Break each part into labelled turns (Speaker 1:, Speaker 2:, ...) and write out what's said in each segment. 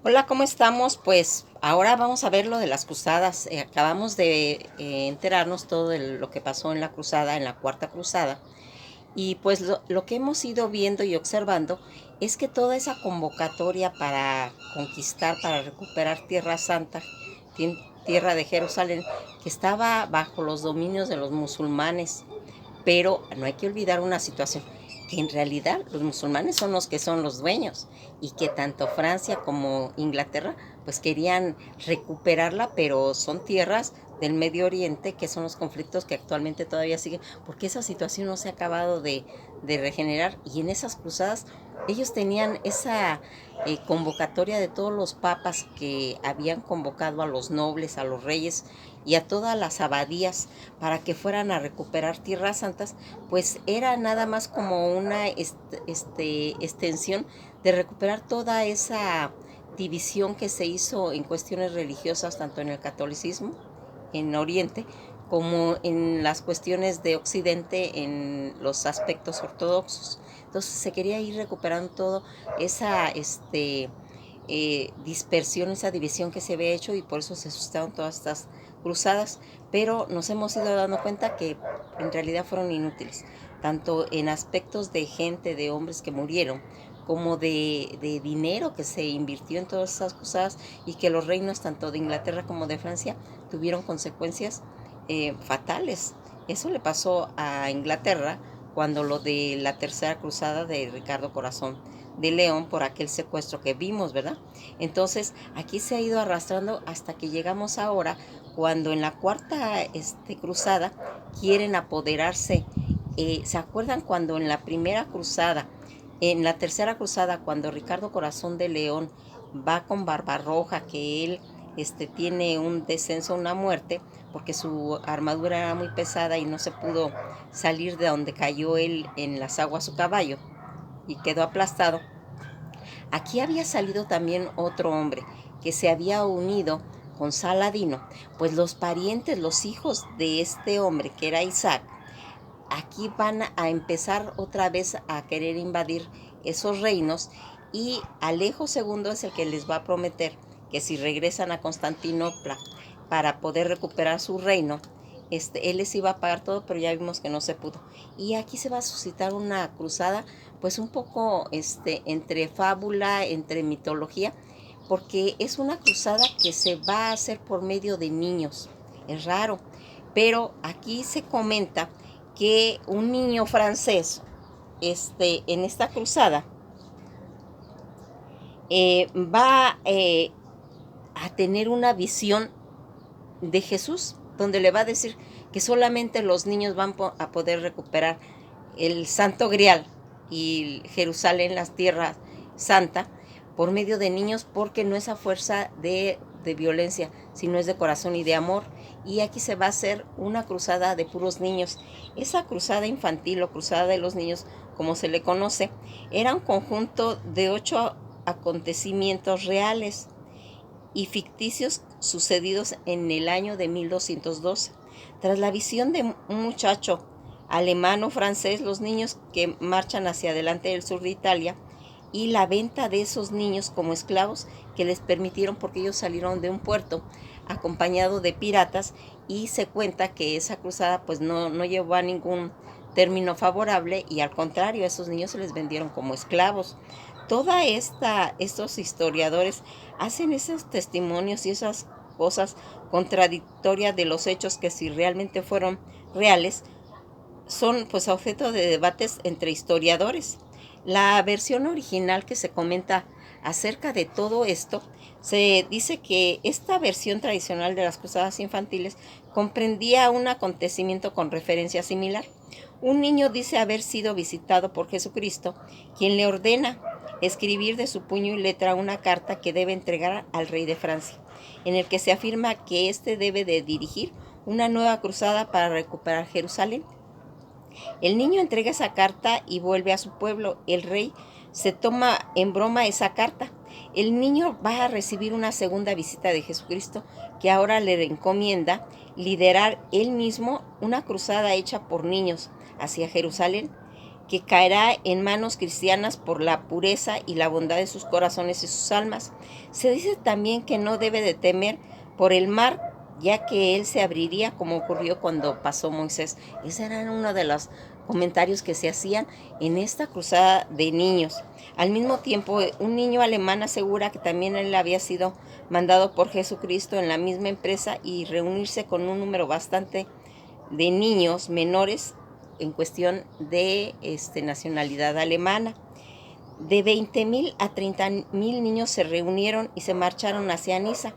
Speaker 1: Hola, ¿cómo estamos? Pues ahora vamos a ver lo de las cruzadas. Acabamos de enterarnos todo de lo que pasó en la cruzada, en la cuarta cruzada. Y pues lo que hemos ido viendo y observando es que toda esa convocatoria para conquistar, para recuperar Tierra Santa, tierra de Jerusalén, que estaba bajo los dominios de los musulmanes, pero no hay que olvidar una situación, que en realidad los musulmanes son los que son los dueños y que tanto Francia como Inglaterra pues querían recuperarla, pero son tierras del Medio Oriente, que son los conflictos que actualmente todavía siguen, porque esa situación no se ha acabado de regenerar. Y en esas cruzadas ellos tenían esa convocatoria de todos los papas que habían convocado a los nobles, a los reyes y a todas las abadías para que fueran a recuperar tierras santas, pues era nada más como una extensión de recuperar toda esa división que se hizo en cuestiones religiosas, tanto en el catolicismo, en Oriente, como en las cuestiones de Occidente, en los aspectos ortodoxos. Entonces se quería ir recuperando todo esa dispersión, esa división que se había hecho, y por eso se suscitaron todas estas cruzadas, pero nos hemos ido dando cuenta que en realidad fueron inútiles, tanto en aspectos de gente, de hombres que murieron, como de dinero que se invirtió en todas esas cruzadas, y que los reinos tanto de Inglaterra como de Francia tuvieron consecuencias fatales. Eso le pasó a Inglaterra cuando lo de la tercera cruzada de Ricardo Corazón de León, por aquel secuestro que vimos, ¿verdad? Entonces aquí se ha ido arrastrando hasta que llegamos ahora, cuando en la cuarta cruzada quieren apoderarse. ¿Se acuerdan cuando en la primera cruzada, en la tercera cruzada, cuando Ricardo Corazón de León va con Barbarroja, que él tiene un descenso, una muerte, porque su armadura era muy pesada y no se pudo salir de donde cayó él en las aguas su caballo y quedó aplastado? Aquí había salido también otro hombre que se había unido con Saladino, pues los parientes, los hijos de este hombre, que era Isaac, aquí van a empezar otra vez a querer invadir esos reinos, y Alejo II es el que les va a prometer que si regresan a Constantinopla para poder recuperar su reino, él les iba a pagar todo, pero ya vimos que no se pudo. Y aquí se va a suscitar una cruzada, pues un poco entre fábula, entre mitología, porque es una cruzada que se va a hacer por medio de niños. Es raro, pero aquí se comenta que un niño francés, en esta cruzada, va a tener una visión de Jesús, donde le va a decir que solamente los niños van a poder recuperar el Santo Grial y Jerusalén, las tierras santa, por medio de niños, porque no es a fuerza de violencia, sino es de corazón y de amor. Y aquí se va a hacer una cruzada de puros niños. Esa cruzada infantil o cruzada de los niños, como se le conoce, era un conjunto de 8 acontecimientos reales y ficticios sucedidos en el año de 1212. Tras la visión de un muchacho alemán o francés, los niños que marchan hacia adelante del sur de Italia, y la venta de esos niños como esclavos que les permitieron, porque ellos salieron de un puerto acompañado de piratas, y se cuenta que esa cruzada pues no llevó a ningún término favorable, y al contrario, a esos niños se les vendieron como esclavos. Estos historiadores hacen esos testimonios y esas cosas contradictorias de los hechos, que si realmente fueron reales, son pues objeto de debates entre historiadores. La versión original que se comenta acerca de todo esto, se dice que esta versión tradicional de las cruzadas infantiles comprendía un acontecimiento con referencia similar. Un niño dice haber sido visitado por Jesucristo, quien le ordena escribir de su puño y letra una carta que debe entregar al rey de Francia, en el que se afirma que éste debe de dirigir una nueva cruzada para recuperar Jerusalén. El niño entrega esa carta y vuelve a su pueblo. El rey se toma en broma esa carta. El niño va a recibir una segunda visita de Jesucristo, que ahora le encomienda liderar él mismo una cruzada hecha por niños hacia Jerusalén. que caerá en manos cristianas por la pureza y la bondad de sus corazones y sus almas. Se dice también que no debe de temer por el mar, ya que él se abriría como ocurrió cuando pasó Moisés. Ese era uno de los comentarios que se hacían en esta cruzada de niños. Al mismo tiempo, un niño alemán asegura que también él había sido mandado por Jesucristo en la misma empresa y reunirse con un número bastante de niños menores en cuestión de nacionalidad alemana. De 20,000 a 30,000 niños se reunieron y se marcharon hacia Niza,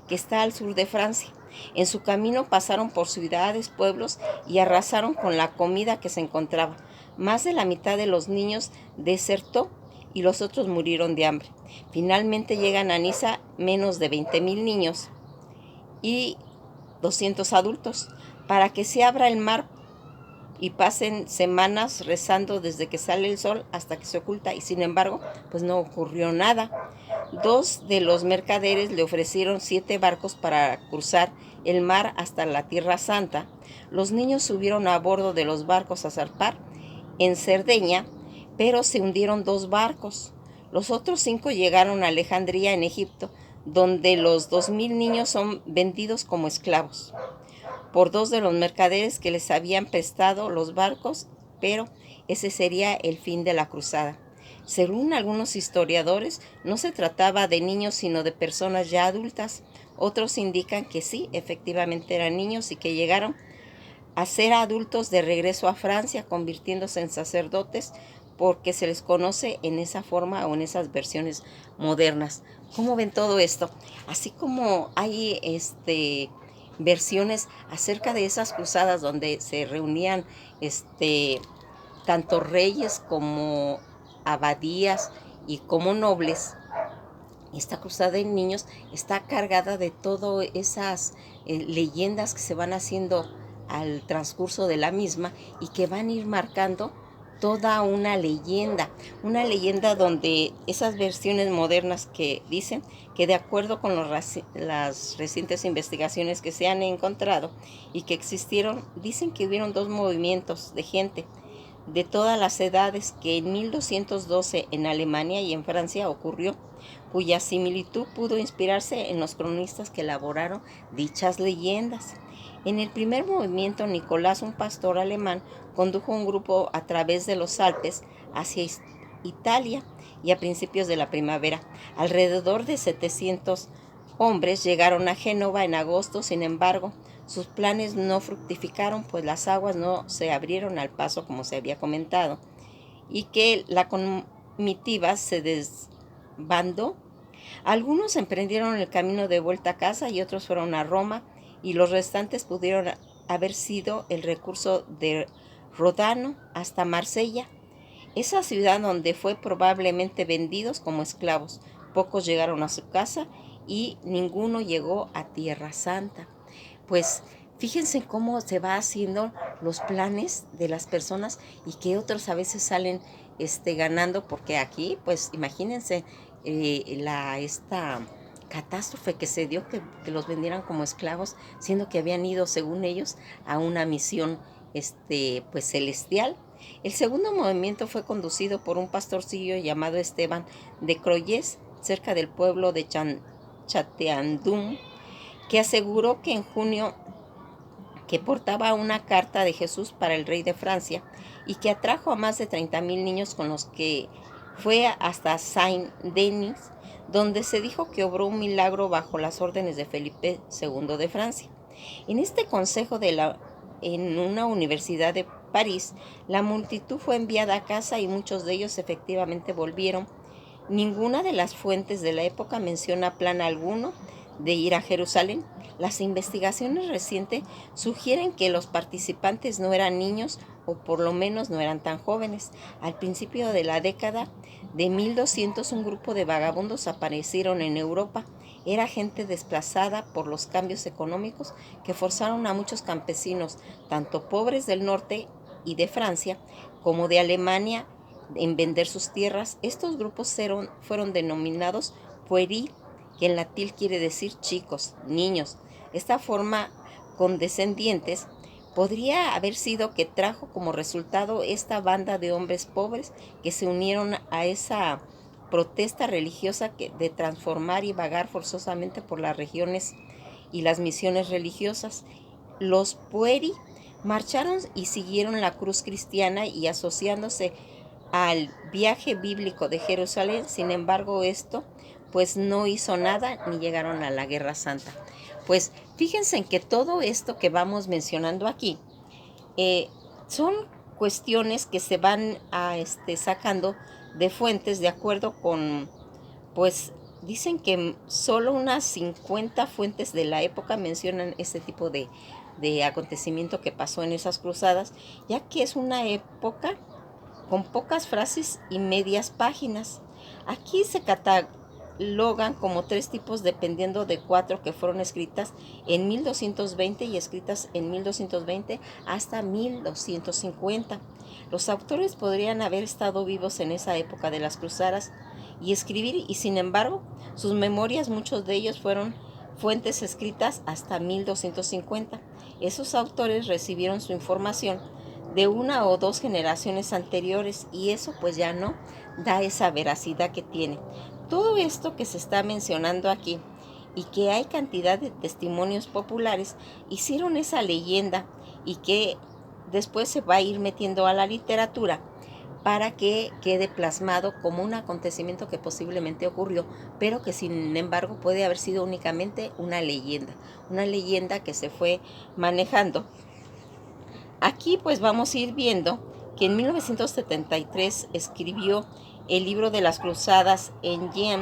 Speaker 1: que está al sur de Francia. En su camino pasaron por ciudades, pueblos y arrasaron con la comida que se encontraba. Más de la mitad de los niños desertó y los otros murieron de hambre. Finalmente llegan a Niza menos de 20,000 niños y 200 adultos, para que se abra el mar y pasen semanas rezando desde que sale el sol hasta que se oculta, y sin embargo, pues no ocurrió nada. Dos de los mercaderes le ofrecieron 7 barcos para cruzar el mar hasta la Tierra Santa. Los niños subieron a bordo de los barcos a zarpar en Cerdeña, pero se hundieron 2 barcos. Los otros 5 llegaron a Alejandría, en Egipto, donde los 2,000 niños son vendidos como esclavos por 2 de los mercaderes que les habían prestado los barcos, pero ese sería el fin de la cruzada. Según algunos historiadores, no se trataba de niños, sino de personas ya adultas. Otros indican que sí, efectivamente eran niños y que llegaron a ser adultos de regreso a Francia, convirtiéndose en sacerdotes, porque se les conoce en esa forma o en esas versiones modernas. ¿Cómo ven todo esto? Así como hay versiones acerca de esas cruzadas donde se reunían tanto reyes como abadías y como nobles. Esta cruzada de niños está cargada de todas esas leyendas que se van haciendo al transcurso de la misma y que van a ir marcando toda una leyenda donde esas versiones modernas que dicen que, de acuerdo con las recientes investigaciones que se han encontrado y que existieron, dicen que hubieron 2 movimientos de gente de todas las edades que en 1212 en Alemania y en Francia ocurrió, cuya similitud pudo inspirarse en los cronistas que elaboraron dichas leyendas. En el primer movimiento, Nicolás, un pastor alemán, condujo un grupo a través de los Alpes hacia Italia, y a principios de la primavera, alrededor de 700 hombres llegaron a Génova en agosto. Sin embargo, sus planes no fructificaron, pues las aguas no se abrieron al paso como se había comentado, y que la comitiva se desbandó. Algunos emprendieron el camino de vuelta a casa y otros fueron a Roma, y los restantes pudieron haber sido el recurso de Rodano hasta Marsella, esa ciudad donde fue probablemente vendidos como esclavos. Pocos llegaron a su casa y ninguno llegó a Tierra Santa. Pues fíjense cómo se va haciendo los planes de las personas y que otros a veces salen ganando, porque aquí, pues imagínense esta catástrofe que se dio, que los vendieran como esclavos, siendo que habían ido, según ellos, a una misión pues celestial. El segundo movimiento fue conducido por un pastorcillo llamado Esteban de Croyes, cerca del pueblo de Chateandum, que aseguró que en junio que portaba una carta de Jesús para el rey de Francia, y que atrajo a más de 30,000 niños, con los que fue hasta Saint-Denis, donde se dijo que obró un milagro bajo las órdenes de Felipe II de Francia. En este consejo en una universidad de París, la multitud fue enviada a casa y muchos de ellos efectivamente volvieron. Ninguna de las fuentes de la época menciona plan alguno de ir a Jerusalén. Las investigaciones recientes sugieren que los participantes no eran niños, o por lo menos no eran tan jóvenes. Al principio de la década de 1200, un grupo de vagabundos aparecieron en Europa. Era gente desplazada por los cambios económicos que forzaron a muchos campesinos, tanto pobres del norte y de Francia como de Alemania, en vender sus tierras. Estos grupos fueron denominados pueril, que en latín quiere decir chicos, niños. Esta forma condescendientes Podría haber sido que trajo como resultado esta banda de hombres pobres que se unieron a esa protesta religiosa de transformar y vagar forzosamente por las regiones y las misiones religiosas. Los pueri marcharon y siguieron la cruz cristiana y asociándose al viaje bíblico de Jerusalén. Sin embargo, esto pues no hizo nada ni llegaron a la Guerra Santa. Pues fíjense en que todo esto que vamos mencionando aquí son cuestiones que se van sacando de fuentes de acuerdo con, pues dicen que solo unas 50 fuentes de la época mencionan este tipo de acontecimiento que pasó en esas cruzadas, ya que es una época con pocas frases y medias páginas. Aquí se catalogan como tres tipos dependiendo de cuatro que fueron escritas en 1220 y escritas en 1220 hasta 1250. Los autores podrían haber estado vivos en esa época de las cruzadas y escribir, y sin embargo sus memorias, muchos de ellos fueron fuentes escritas hasta 1250. Esos autores recibieron su información de una o dos generaciones anteriores y eso pues ya no da esa veracidad que tiene. Todo esto que se está mencionando aquí y que hay cantidad de testimonios populares hicieron esa leyenda y que después se va a ir metiendo a la literatura para que quede plasmado como un acontecimiento que posiblemente ocurrió, pero que sin embargo puede haber sido únicamente una leyenda que se fue manejando. Aquí pues vamos a ir viendo que en 1973 escribió el libro de las cruzadas en Yemen.